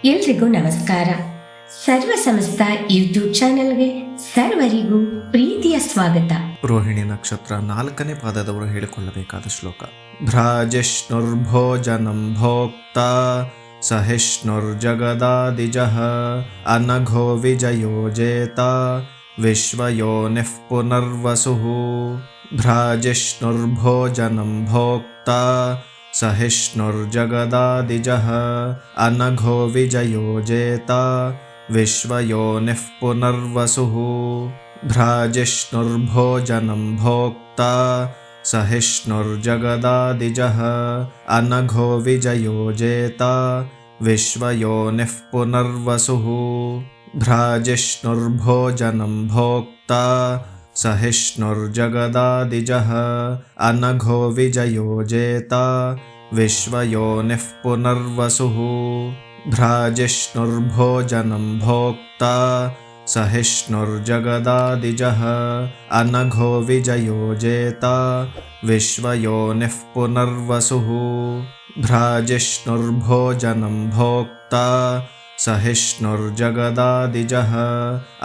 ಎಲ್ರಿಗೂ ನಮಸ್ಕಾರ. ಸರ್ವ ಸಮಸ್ತ ಯೂಟ್ಯೂಬ್ ಚಾನೆಲ್ಗೆ ಸರ್ವರಿಗೂ ಪ್ರೀತಿಯ ಸ್ವಾಗತ. ರೋಹಿಣಿ ನಕ್ಷತ್ರ 4ನೇ ಪಾದದವರು ಹೇಳಿಕೊಳ್ಳಬೇಕಾದ ಶ್ಲೋಕ. ಭ್ರಾಜಿಷ್ಣುರ್ಭೋಜನಂ ಭೋಕ್ತ ಸಹಿಷ್ಣುರ್ಜಗದಾದಿಜಃ ಅನಘೋ ವಿಜಯೋಜೇತ ವಿಶ್ವಯೋನಿಃ ಪುನರ್ವಸುಃ. ಭ್ರಾಜಿಷ್ಣುರ್ಭೋಜನಂ ಭೋಕ್ತ ಸಹಿಷ್ಣುರ್ಜಗದಾದಿಜಃ ಅನಘೋ ವಿಜಯೋಜೇತ ವಿಶ್ವಯೋನಿಃ ಪುನರ್ವಸುಃ. ಭ್ರಾಜಿಷ್ಣುರ್ಭೋಜನಂ ಭೋಕ್ತ ಸಹಿಷ್ಣುರ್ಜಗದಾದಿಜಃ ಅನಘೋ ವಿಜಯೋಜೇತ ವಿಶ್ವಯೋನಿಃ ಪುನರ್ವಸುಃ. ಭ್ರಾಜಿಷ್ಣುರ್ಭೋಜನಂ ಭೋಕ್ತ ಸಹಿಷ್ಣುರ್ಜಗದಾದಿಜಃ ಅನಘೋ ವಿಜಯೋಜೇತ ವಿಶ್ವಯೋನಿಃ ಪುನರ್ವಸುಃ. ಭ್ರಾಜಿಷ್ಣುರ್ಭೋಜನಂ ಭೋಕ್ತ ಸಹಿಷ್ಣುರ್ಜಗದಾದಿಜಃ ಅನಘೋ ವಿಜಯೋಜೇತ ವಿಶ್ವಯೋನಿಃ ಪುನರ್ವಸುಃ. ಭ್ರಾಜಿಷ್ಣುರ್ಭೋಜನಂ ಭೋಕ್ತ ಸಹಿಷ್ಣುರ್ಜಗದಾದಿಜಃ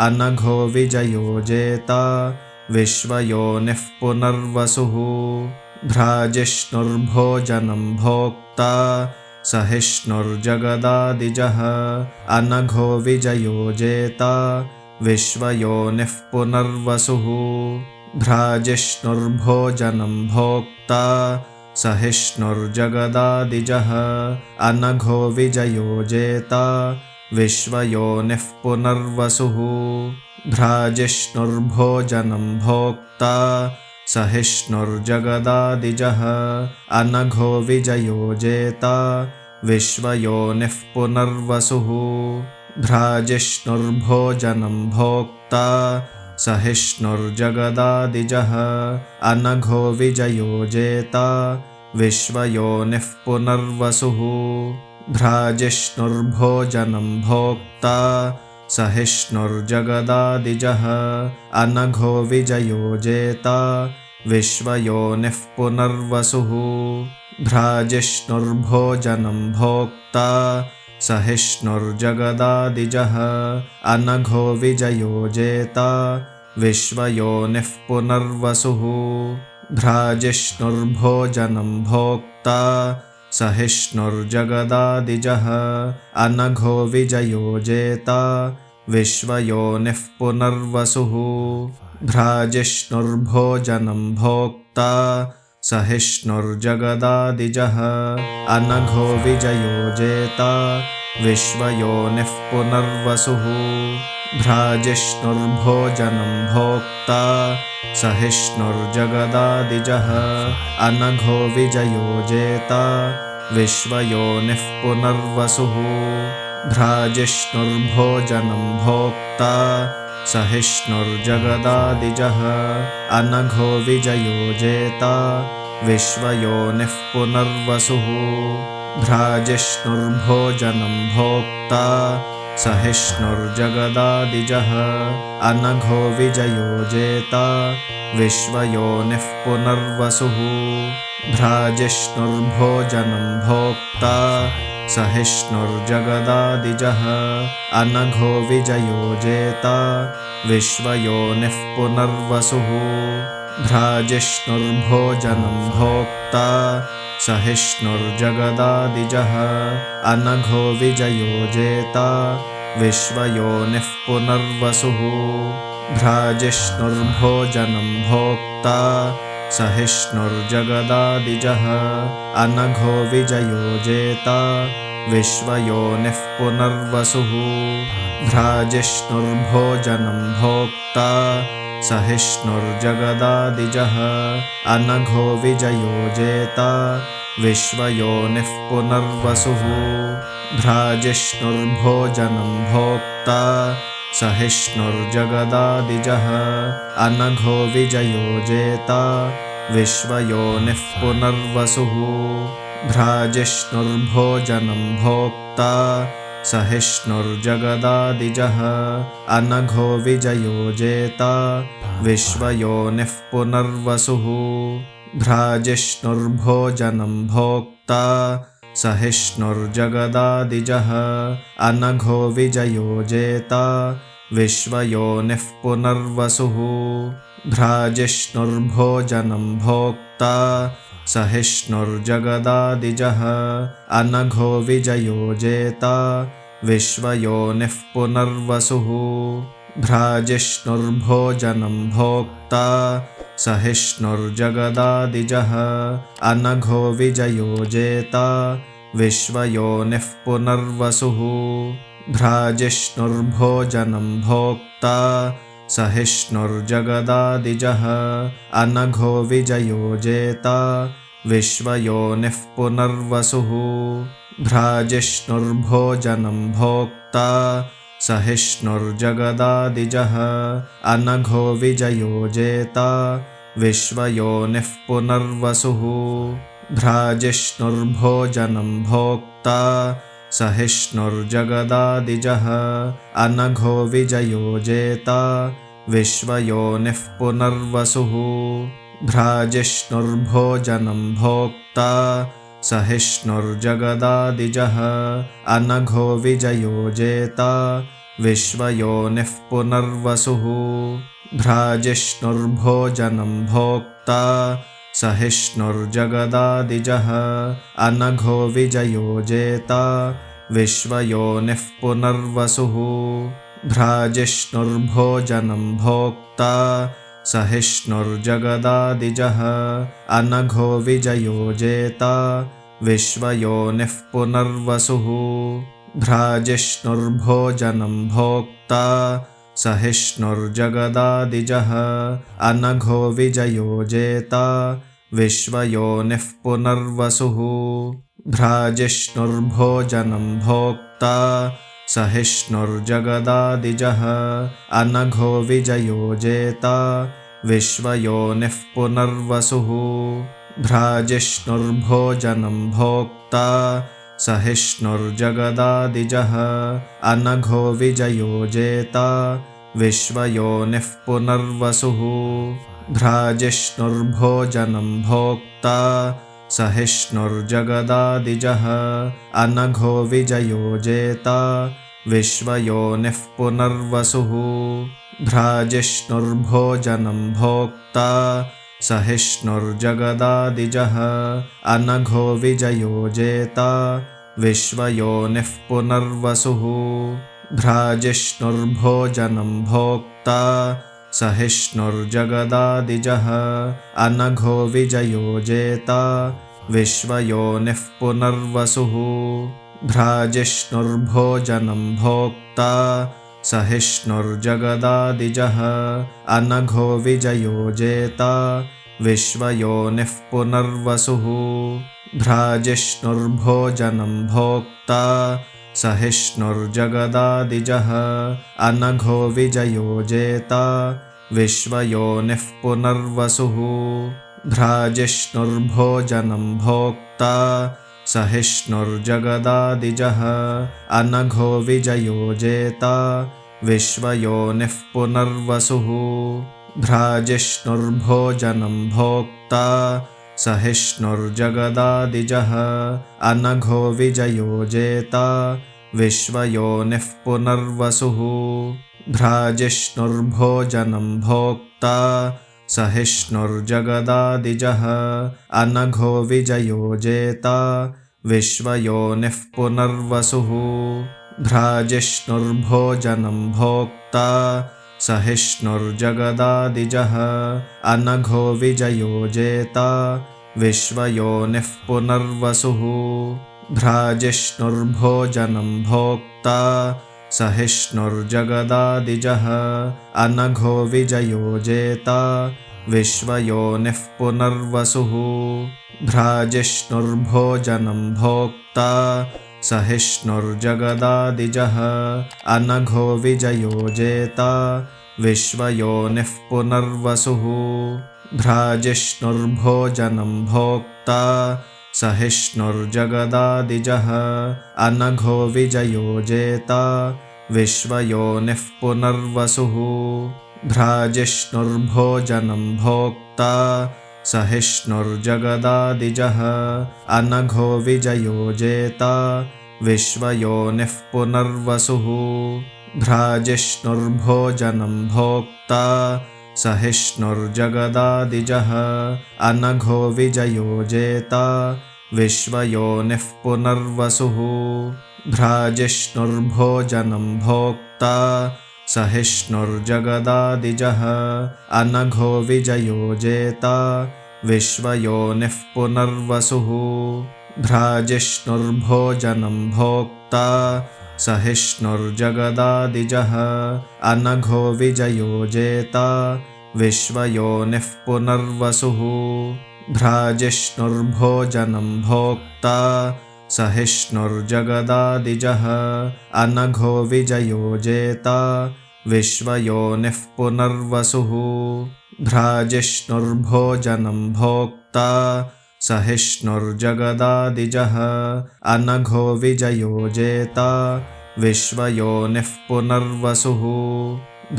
ಅನಘೋ ವಿಜಯೋಜೇತ ವಿಶ್ವಯೋನಿಃ ಪುನರ್ವಸುಃ. ಭ್ರಾಜಿಷ್ಣುರ್ಭೋಜನಂ ಭೋಕ್ತ ಸಹಿಷ್ಣುರ್ಜಗದಾದಿಜಃ ಅನಘೋ ವಿಜಯೋಜೇತ ವಿಶ್ವಯೋನಿಃ ಪುನರ್ವಸುಃ. ಭ್ರಾಜಿಷ್ಣುರ್ಭೋಜನಂ ಭೋಕ್ತ ಸಹಿಷ್ಣುರ್ಜಗದಾದಿಜಃ ಅನಘೋ ವಿಜಯೋಜೇತ ವಿಶ್ವಯೋನಿಃ ಪುನರ್ವಸುಃ. ಭ್ರಾಜಿಷ್ಣುರ್ಭೋಜನಂ ಭೋಕ್ತ ಸಹಿಷ್ಣುರ್ಜಗದಾದಿಜಃ ಅನಘೋ ವಿಜಯೋಜೇತ ವಿಶ್ವಯೋನಿಃ ಪುನರ್ವಸುಃ. ಭ್ರಾಜಿಷ್ಣುರ್ಭೋಜನಂ ಭೋಕ್ತ ಸಹಿಷ್ಣುರ್ಜಗದಾದಿಜಃ ಅನಘೋ ವಿಜಯೋಜೇತ ವಿಶ್ವಯೋನಿಃ ಪುನರ್ವಸುಃ. ಭ್ರಾಜಿಷ್ಣುರ್ಭೋಜನಂ ಭೋಕ್ತ ಸಹಿಷ್ಣುರ್ಜಗದಾದಿಜಃ ಅನಘೋ ವಿಜಯೋಜೇತ ವಿಶ್ವಯೋನಿಃ ಪುನರ್ವಸುಃ. ಭ್ರಾಜಿಷ್ಣುರ್ಭೋಜನಂ ಭೋಕ್ತ ಸಹಿಷ್ಣುರ್ಜಗದಾದಿಜಃ ಅನಘೋ ವಿಜಯೋಜೇತ ವಿಶ್ವಯೋನಿಃ ಪುನರ್ವಸುಃ. ಭ್ರಾಜಿಷ್ಣುರ್ಭೋಜನಂ ಭೋಕ್ತ ಸಹಿಷ್ಣುರ್ಜಗದಾದಿಜಃ ಅನಘೋ ವಿಜಯೋಜೇತ ವಿಶ್ವಯೋನಿಃ ಪುನರ್ವಸುಃ. ಭ್ರಾಜಿಷ್ಣುರ್ಭೋಜನಂ ಭೋಕ್ತ ಸಹಿಷ್ಣುರ್ಜಗದಾದಿಜಃ ಅನಘೋ ವಿಜಯೋಜೇತ ವಿಶ್ವಯೋನಿಃ ಪುನರ್ವಸುಃ. ಭ್ರಾಜಿಷ್ಣುರ್ಭೋಜನಂ ಭೋಕ್ತ ಸಹಿಷ್ಣುರ್ಜಗದಾದಿಜಃ ಅನಘೋ ವಿಜಯೋಜೇತ ವಿಶ್ವಯೋನಿಃ ಪುನರ್ವಸುಃ. ಭ್ರಾಜಿಷ್ಣುರ್ಭೋಜನಂ ಭೋಕ್ತ ಸಹಿಷ್ಣುರ್ಜಗದಾದಿಜಃ ಅನಘೋ ವಿಜಯೋಜೇತ ವಿಶ್ವಯೋನಿಃ ಪುನರ್ವಸುಃ. ಭ್ರಾಜಿಷ್ಣುರ್ಭೋಜನಂ ಭೋಕ್ತ ಸಹಿಷ್ಣುರ್ಜಗದಾದಿಜಃ ಅನಘೋ ವಿಜಯೋಜೇತ ವಿಶ್ವಯೋನಿಃ ಪುನರ್ವಸುಃ. ಭ್ರಾಜಿಷ್ಣುರ್ಭೋಜನಂ ಭೋಕ್ತ ಸಹಿಷ್ಣುರ್ಜಗದಾದಿಜಃ ಅನಘೋ ವಿಜಯೋಜೇತ ವಿಶ್ವಯೋನಿಃ ಪುನರ್ವಸುಃ. ಭ್ರಾಜಿಷ್ಣುರ್ಭೋಜನಂ ಭೋಕ್ತ ಸಹಿಷ್ಣುರ್ಜಗದಾದಿಜಃ ಅನಘೋ ವಿಜಯೋಜೇತ ವಿಶ್ವಯೋನಿಃ ಪುನರ್ವಸುಃ. ಭ್ರಾಜಿಷ್ಣುರ್ಭೋಜನಂ ಭೋಕ್ತ ಸಹಿಷ್ಣುರ್ಜಗದಾದಿಜಃ ಅನಘೋ ವಿಜಯೋಜೇತ ವಿಶ್ವಯೋನಿಃ ಪುನರ್ವಸುಃ. ಭ್ರಾಜಿಷ್ಣುರ್ಭೋಜನಂ ಭೋಕ್ತ ಸಹಿಷ್ಣುರ್ಜಗದಾದಿಜಃ ಅನಘೋ ವಿಜಯೋಜೇತ ವಿಶ್ವಯೋನಿಃ ಪುನರ್ವಸುಃ. ಭ್ರಾಜಿಷ್ಣುರ್ಭೋಜನಂ ಭೋಕ್ತ ಸಹಿಷ್ಣುರ್ಜಗದಾದಿಜಃ ಅನಘೋ ವಿಜಯೋಜೇತ ವಿಶ್ವಯೋನಿಃ ಪುನರ್ವಸುಃ. ಭ್ರಾಜಿಷ್ಣುರ್ಭೋಜನಂ ಭೋಕ್ತ ಸಹಿಷ್ಣುರ್ಜಗದಾದಿಜಃ ಅನಘೋ ವಿಜಯೋಜೇತ ವಿಶ್ವಯೋನಿಃ ಪುನರ್ವಸುಃ. ಭ್ರಾಜಿಷ್ಣುರ್ಭೋಜನಂ ಭೋಕ್ತ सहिष्णुर्जगदादिजः अनघो विजयो जेता विश्वयोनिः पुनर्वसुः भ्राजिष्णुर्भोजनं भोक्ता सहिष्णुर्जगदादिजः अनघो विजयो जेता विश्वयोनिः पुनर्वसुः भ्राजिष्णुर्भोजनं भोक्ता सहिष्णुर्जगदादिजः अनघो विजयो जेता विश्वयोनिः पुनर्वसुः भ्राजिष्णुर्भोजनं भोक्ता सहिष्णुर्जगदादिजः अनघो विजयो जेता विश्वयोनिः पुनर्वसुः भ्राजिष्णुर्भोजनं भोक्ता सहिष्णुर्जगदादिजः अनघो विजयो जेता विश्वयोनिः पुनर्वसुः भ्राजिष्णुर्भोजनं भोक्ता सहिष्णुर्जगदादिजः अनघो विजयो जेता विश्वयोनिः पुनर्वसुः भ्राजिष्णुर्भोजनं भोक्ता सहिष्णुर्जगदादिजः अनघो विजयो जेता विश्वयोनिः पुनर्वसुः भ्राजिष्णुर्भोजनं भोक्ता सहिष्णुर्जगदादिजः अनघो विजयो जेता विश्वयोनिः पुनर्वसुः भ्राजिष्णुर्भोजनं भोक्ता सहिष्णुर्जगदादिजः अनघो विजयो जेता विश्वयोनिः पुनर्वसुः भ्राजिष्णुर्भोजनं भोक्ता सहिष्णुर्जगदादिजः अनघो विजयो जेता विश्वयोनिः पुनर्वसुः भ्राजिष्णुर्भोजनं भोक्ता सहिष्णुर्जगदादिजः अनघो विजयो जेता विश्वयोनिः पुनर्वसुः भ्राजिष्णुर्भोजनं भोक्ता सहिष्णुर्जगदादिजः अनघो विजयो जेता विश्वयोनिः पुनर्वसुः भ्राजिष्णुर्भोजनं भोक्ता सहिष्णुर्जगदादिजः अनघो विजयो जेता विश्वयोनिः पुनर्वसुः भ्राजिष्णुर्भोजनं भोक्ता सहिष्णुर्जगदादिजः अनघो विजयो जेता विश्वयोनिः पुनर्वसुः भ्राजिष्णुर्भोजनं भोक्ता सहिष्णुर्जगदादिजः अनघो विजयो जेता विश्वयोनिः पुनर्वसुः भ्राजिष्णुर्भोजनं भोक्ता सहिष्णुर्जगदादिजः अनघो विजयो जेता विश्वयोनिः पुनर्वसुः भ्राजिष्णुर्भोजनं भोक्ता सहिष्णुर्जगदादिजः अनघो विजयो जेता विश्वयोनिः पुनर्वसुः भ्राजिष्णुर्भोजनं भोक्ता सहिष्णुर्जगदादिजः अनघो विजयो जेता विश्वयोनिः पुनर्वसुः भ्राजिष्णुर्भोजनं भोक्ता सहिष्णुर्जगदादिजः अनघो विजयो जेता विश्वयोनिः पुनर्वसुः भ्राजिष्णुर्भोजनं भोक्ता सहिष्णुर्जगदादिजः अनघो विजयो जेता विश्वयोनिः पुनर्वसुः भ्राजिष्णुर्भोजनं भोक्ता सहिष्णुर्जगदादिजः अनघो विजयो जेता विश्वयोनिः पुनर्वसुः भ्राजिष्णुर्भोजनं भोक्ता सहिष्णुर्जगदादिजः अनघो विजयो जेता विश्वयोनिः पुनर्वसुः भ्राजिष्णुर्भोजनं भोक्ता सहिष्णुर्जगदादिजः अनघो विजयो जेता विश्वयोनिः पुनर्वसुः भ्राजिष्णुर्भोजनं भोक्ता सहिष्णुर्जगदादिजः अनघो विजयो जेता विश्वयोनिः पुनर्वसुः भ्राजिष्णुर्भोजनं भोक्ता सहिष्णुर्जगदादिजः अनघो विजयो जेता विश्वयोनिः पुनर्वसुः भ्राजिष्णुर्भोजनं भोक्ता सहिष्णुर्जगदादिजः अनघो विजयो जेता विश्वयोनिः पुनर्वसुः भ्राजिष्णुर्भोजनं भोक्ता सहिष्णुर्जगदादिजः अनघो विजयो जेता विश्वयोनिः पुनर्वसुः भ्राजिष्णुर्भोजनं भोक्ता सहिष्णुर्जगदादिजः अनघो विजयो जेता विश्वयोनिः पुनर्वसुः भ्राजिष्णुर्भोजनं भोक्ता सहिष्णुर्जगदादिजः अनघो विजयो जेता विश्वयोनिः पुनर्वसुः भ्राजिष्णुर्भोजनं भोक्ता सहिष्णुर्जगदादिजः अनघो विजयो जेता विश्वयोनिः पुनर्वसुः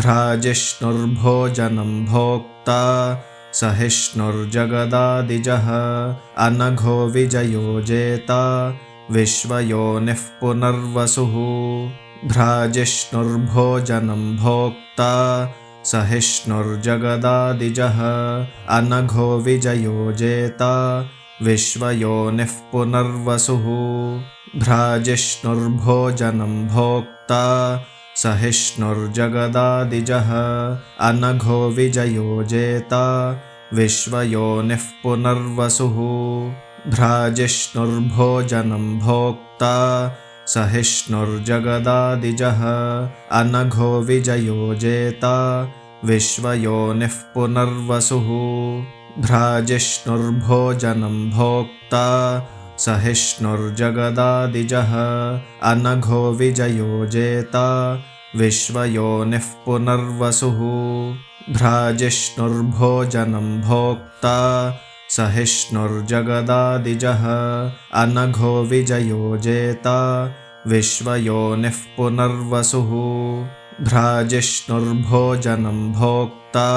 भ्राजिष्णुर्भोजनं भोक्ता सहिष्णुर्जगदादिजः अनघो विजयो जेता विश्वयोनिः पुनर्वसुः भ्राजिष्णुर्भोजनं भोक्ता सहिष्णुर्जगदादिजः अनघो विजयो जेता विश्वयोनिः पुनर्वसुः भ्राजिष्णुर्भोजनं भोक्ता सहिष्णुर्जगदादिजः अनघो विजयो जेता विश्वयोनिः पुनर्वसुः भ्राजिष्णुर्भोजनं भोक्ता सहिष्णुर्जगदादिजः अनघो विजयो जेता विश्वयोनिः पुनर्वसुः भ्राजिष्णुर्भोजनं भोक्ता सहिष्णुर्जगदादिजः अनघो विजयो जेता विश्वयोनिः पुनर्वसुः भ्राजिष्णुर्भोजनं भोक्ता सहिष्णुर्जगदादिजः अनघो विजयो जेता विश्वयोनिः पुनर्वसुः भ्राजिष्णुर्भोजनं भोक्ता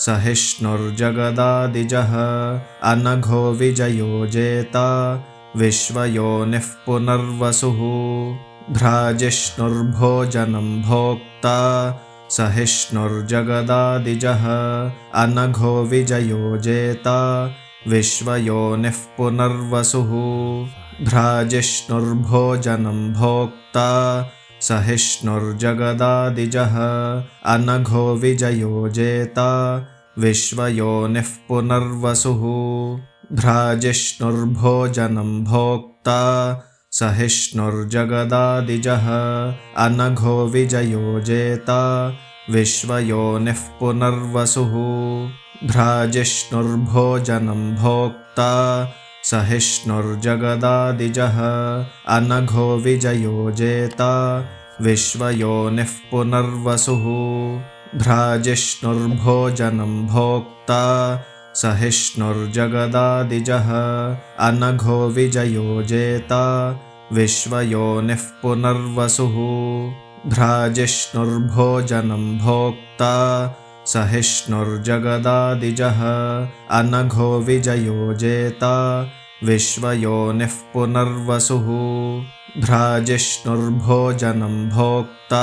सहिष्णुर्जगदादिजः अनघो विजयो जेता विश्वयोनिः पुनर्वसुः भ्राजिष्णुर्भोजनं भोक्ता सहिष्णुर्जगदादिजः अनघो विजयो जेता विश्वयोनिः पुनर्वसुः भ्राजिष्णुर्भोजनं भोक्ता सहिष्णुर्जगदादिजः अनघो विजयो जेता विश्वयोनिः पुनर्वसुः भ्राजिष्णुर्भोजनं भोक्ता सहिष्णुर्जगदादिजः अनघो विजयो जेता विश्वयोनिः पुनर्वसुः भ्राजिष्णुर्भोजनं भोक्ता सहिष्णुर्जगदादिजः अनघो विजयो जेता विश्वयोनिः पुनर्वसुः भ्राजिष्णुर्भोजनं भोक्ता सहिष्णुर्जगदादिजः अनघो विजयो जेता विश्वयोनिः पुनर्वसुः भ्राजिष्णुर्भोजनं भोक्ता सहिष्णुर्जगदादिजः अनघो विजयो जेता विश्वयोनिः पुनर्वसुः भ्राजिष्णुर्भोजनं भोक्ता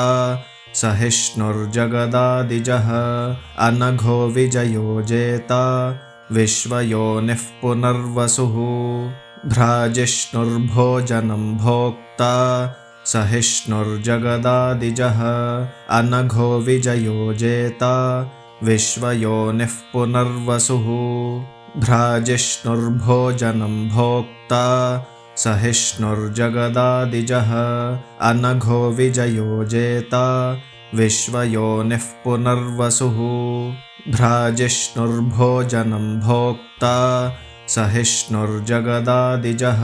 सहिष्णुर्जगदादिजः अनघो विजयो जेता विश्वयोनिः पुनर्वसुः भ्राजिष्णुर्भोजनं भोक्ता सहिष्णुर्जगदादिजः अनघो विजयो जेता विश्वयोनिः पुनर्वसुः भ्राजिष्णुर्भोजनं भोक्ता सहिष्णुर्जगदादिजः अनघो विजयो जेता विश्वयोनिः पुनर्वसुः भ्राजिष्णुर्भोजनं भोक्ता सहिष्णुर्जगदादिजः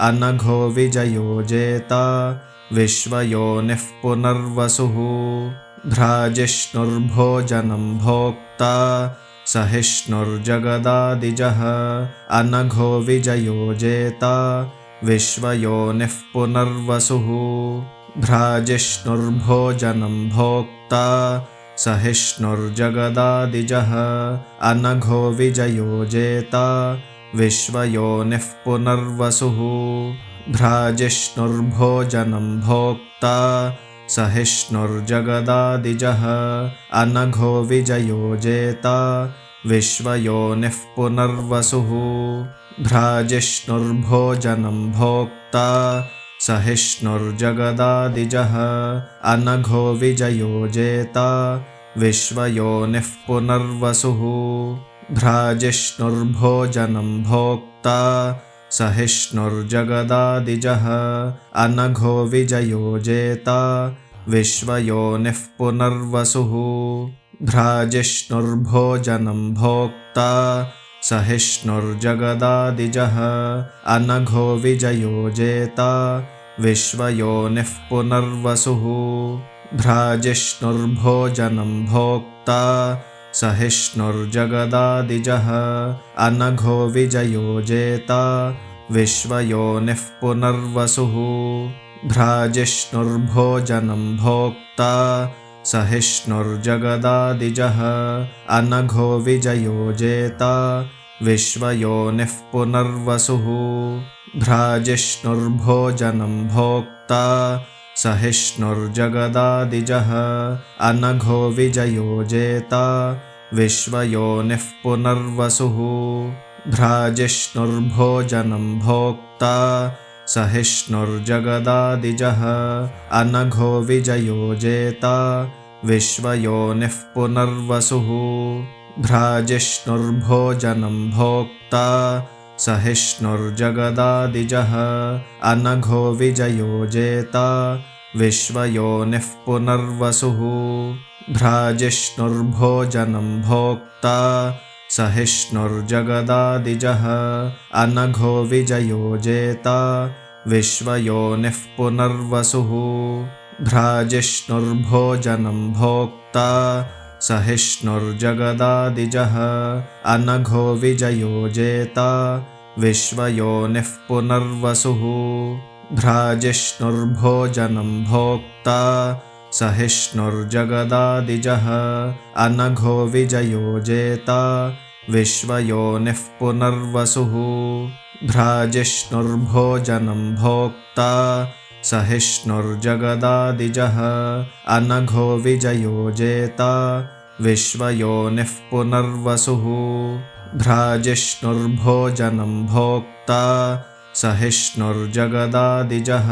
अनघो विजयो जेता विश्वयोनिः पुनर्वसुः भ्राजिष्णुर्भोजनं भोक्ता सहिष्णुर्जगदादिजः अनघो विजयो जेता विश्वयोनिः पुनर्वसुः भ्राजिष्णुर्भोजनं भोक्ता सहिष्णुर्जगदादिजः अनघो विजयो जेता विश्वयोनिः पुनर्वसुः भ्राजिष्णुर्भोजनं भोक्ता सहिष्णुर्जगदादिजः अनघो विजयो जेता विश्वयोनिः पुनर्वसुः भ्राजिष्णुर्भोजनं भोक्ता सहिष्णुर्जगदादिजः अनघो विजयो जेता विश्वयोनिः पुनर्वसुः भ्राजिष्णुर्भोजनं भोक्ता सहिष्णुर्जगदादिजः अनघो विजयो जेता विश्वयोनिः पुनर्वसुः भ्राजिष्णुर्भोजनं भोक्ता सहिष्णुर्जगदादिजः अनघो विजयो जेता विश्वयोनिः पुनर्वसुः भ्राजिष्णुर्भोजनं भोक्ता सहिष्णुर्जगदादिजः अनघो विजयो जेता विश्वयोनिः पुनर्वसुः भ्राजिष्णुर्भोजनं भोक्ता सहिष्णुर्जगदादिजः अनघो विजयो जेता विश्वयोनिः पुनर्वसुः भ्राजिष्णुर्भोजनं भोक्ता सहिष्णुर्जगदादिजः अनघो विजयो जेता विश्वयोनिः पुनर्वसुः भ्राजिष्णुर्भोजनं भोक्ता सहिष्णुर्जगदादिजः अनघो विजयो जेता विश्वयोनिः पुनर्वसुः भ्राजिष्णुर्भोजनं भोक्ता सहिष्णुर्जगदादिजः अनघो विजयो जेता विश्वयोनिः पुनर्वसुः भ्राजिष्णुर्भोजनं भोक्ता सहिष्णुर्जगदादिजः अनघो विजयो जेता विश्वयोनिः पुनर्वसुः भ्राजिष्णुर्भोजनं भोक्ता सहिष्णुर्जगदादिजः अनघो विजयो जेता विश्वयोनिः पुनर्वसुः भ्राजिष्णुर्भोजनं भोक्ता सहिष्णुर्जगदादिजः अनघो विजयो जेता विश्वयोनिः पुनर्वसुः भ्राजिष्णुर्भोजनं भोक्ता सहिष्णुर्जगदादिजः अनघो विजयो जेता विश्वयोनिः पुनर्वसुः भ्राजिष्णुर्भोजनं भोक्ता सहिष्णुर्जगदादिजः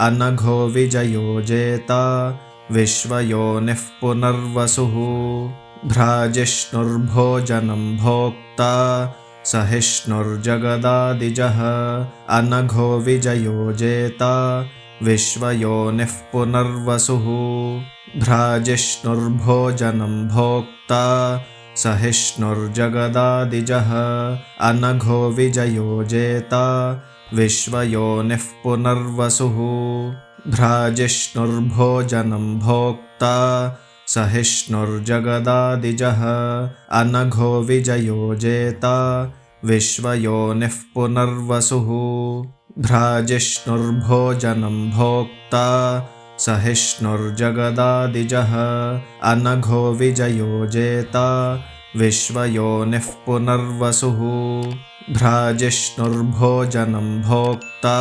अनघो विजयो जेता विश्वयोनिः पुनर्वसुः भ्राजिष्णुर्भोजनं भोक्ता सहिष्णुर्जगदादिजः अनघो विजयो जेता विश्वयोनिः पुनर्वसुः भ्राजिष्णुर्भोजनं भोक्ता सहिष्णुर्जगदादिजः अनघो विजयो जेता विश्वयोनिः पुनर्वसुः भ्राजिष्णुर्भोजनं भोक्ता सहिष्णुर्जगदादिजः अनघो विजयो जेता विश्वयोनिः पुनर्वसुः भ्राजिष्णुर्भोजनं भोक्ता सहिष्णुर्जगदादिजः अनघो विजयो जेता विश्वयोनिः पुनर्वसुः भ्राजिष्णुर्भोजनं भोक्ता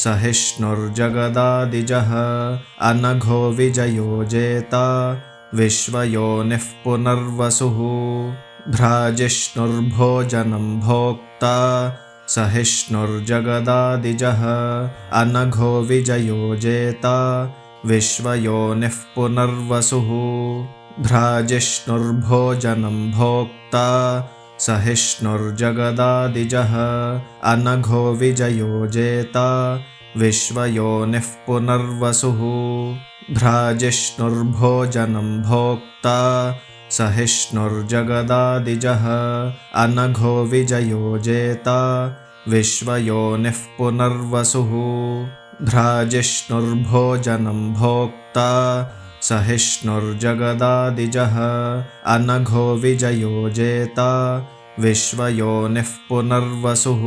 सहिष्णुर्जगदादिजः अनघो विजयो जेता विश्वयोनिः पुनर्वसुः भ्राजिष्णुर्भोजनं भोक्ता सहिष्णुर्जगदादिजः अनघो विजयो जेता विश्वयोनिः पुनर्वसुः भ्राजिष्णुर्भोजनं भोक्ता सहिष्णुर्जगदादिजः अनघो विजयो जेता विश्वयोनिः पुनर्वसुः भ्राजिष्णुर्भोजनं भोक्ता सहिष्णुर्जगदादिजः अनघो विजयो जेता विश्वयोनिः पुनर्वसुः भ्राजिष्णुर्भोजनं भोक्ता सहिष्णुर्जगदादिजः अनघो विजयो जेता विश्वयोनिः पुनर्वसुः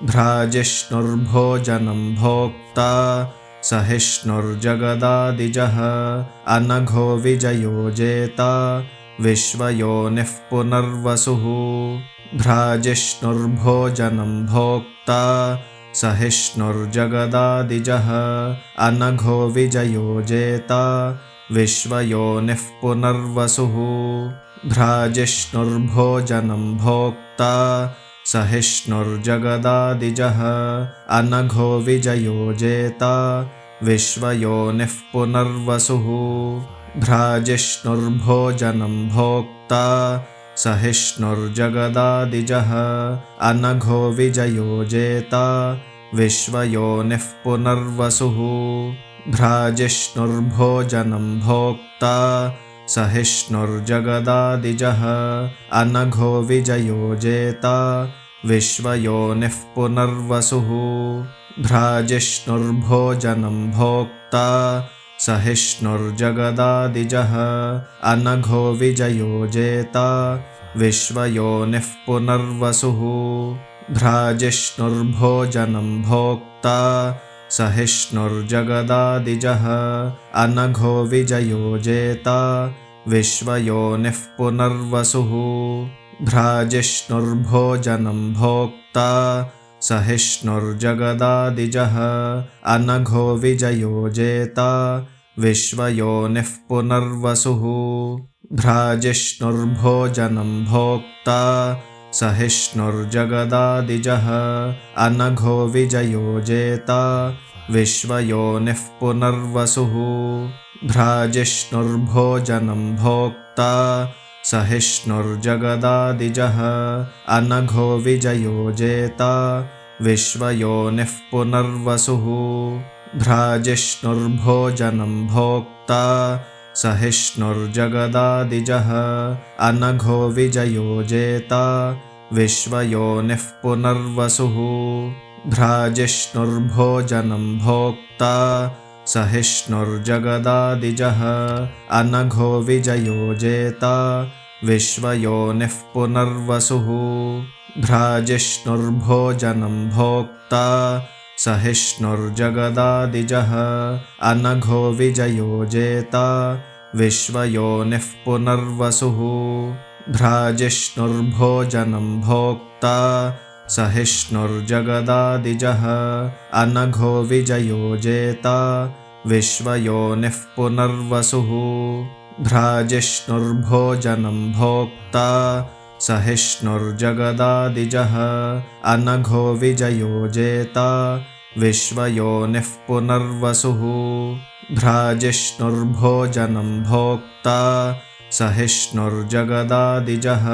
भ्राजिष्णुर्भोजनं भोक्ता सहिष्णुर्जगदादिजः अनघो विजयो जेता विश्वयोनिः पुनर्वसुः भ्राजिष्णुर्भोजनं भोक्ता सहिष्णुर्जगदादिजः अनघो विजयो जेता विश्वयोनिः पुनर्वसुः भ्राजिष्णुर्भोजनं भोक्ता सहिष्णुर्जगदादिजः अनघो विजयो जेता विश्वयोनिः पुनर्वसुः भ्राजिष्णुर्भोजनं भोक्ता सहिष्णुर्जगदादिजः अनघो विजयो जेता विश्वयोनिः पुनर्वसुः भ्राजिष्णुर्भोजनं भोक्ता सहिष्णुर्जगदादिजः अनघो विजयो जेता विश्वयोनिः पुनर्वसुः भ्राजिष्णुर्भोजनं भोक्ता सहिष्णुर्जगदादिजः अनघो विजयो जेता विश्वयोनिः पुनर्वसुः भ्राजिष्णुर्भोजनं भोक्ता सहिष्णुर्जगदादिजः अनघो विजयो जेता विश्वयोनिः पुनर्वसुः भ्राजिष्णुर्भोजनं भोक्ता सहिष्णुर्जगदादिजः अनघो विजयो जेता विश्वयोनिः पुनर्वसुः भ्राजिष्णुर्भोजनं भोक्ता सहिष्णुर्जगदादिजः अनघो विजयो जेता विश्वयोनिः पुनर्वसुः भ्राजिष्णुर्भोजनं भोक्ता सहिष्णुर्जगदादिजः अनघो विजयो जेता विश्वयोनिः पुनर्वसुः भ्राजिष्णुर्भोजनं भोक्ता सहिष्णुर्जगदादिजः अनघो विजयो जेता विश्वयोनिः पुनर्वसुः भ्राजिष्णुर्भोजनं भोक्ता सहिष्णुर्जगदादिजः अनघो विजयो जेता विश्वयोनिः पुनर्वसुः भ्राजिष्णुर्भोजनं भोक्ता सहिष्णुर्जगदादिजः अनघो विजयो जेता विश्वयोनिः पुनर्वसुः भ्राजिष्णुर्भोजनं भोक्ता सहिष्णुर्जगदादिजः अनघो विजयो जेता विश्वयोनिः पुनर्वसुः भ्राजिष्णुर्भोजनं भोक्ता सहिष्णुर्जगदादिजः अनघो विजयो जेता विश्वयोनिः पुनर्वसुः भ्राजिष्णुर्भोजनं भोक्ता सहिष्णुर्जगदादिजः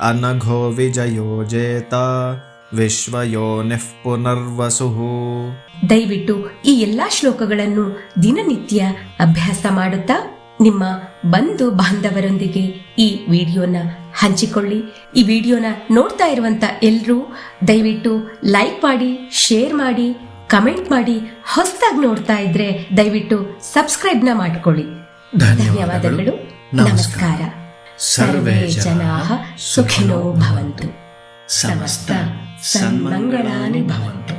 अनघो विजयो जेता विश्वयोनिः पुनर्वसुः. ದಯವಿಟ್ಟು ಈ ಎಲ್ಲಾ ಶ್ಲೋಕಗಳನ್ನು ದಿನನಿತ್ಯ ಅಭ್ಯಾಸ ಮಾಡುತ್ತಾ ನಿಮ್ಮ ಬಂಧು ಬಾಂಧವರೊಂದಿಗೆ ಈ ವಿಡಿಯೋನ ಹಂಚಿಕೊಳ್ಳಿ. ಈ ವಿಡಿಯೋನ ನೋಡ್ತಾ ಇರುವಂತ ಎಲ್ಲರೂ ದಯವಿಟ್ಟು ಲೈಕ್ ಮಾಡಿ, ಶೇರ್ ಮಾಡಿ, ಕಮೆಂಟ್ ಮಾಡಿ. ಹೊಸದಾಗಿ ನೋಡ್ತಾ ಇದ್ರೆ ದಯವಿಟ್ಟು ಸಬ್ಸ್ಕ್ರೈಬ್ನ ಮಾಡ್ಕೊಳ್ಳಿ. ಧನ್ಯವಾದಗಳು. ನಮಸ್ಕಾರ. ಸರ್ವೇ ಜನಾಃ ಸುಖಿನೋ ಭವಂತು. ಸಮಸ್ತ ಸನ್ಮಂಗಳಾನಿ ಭವಂತು.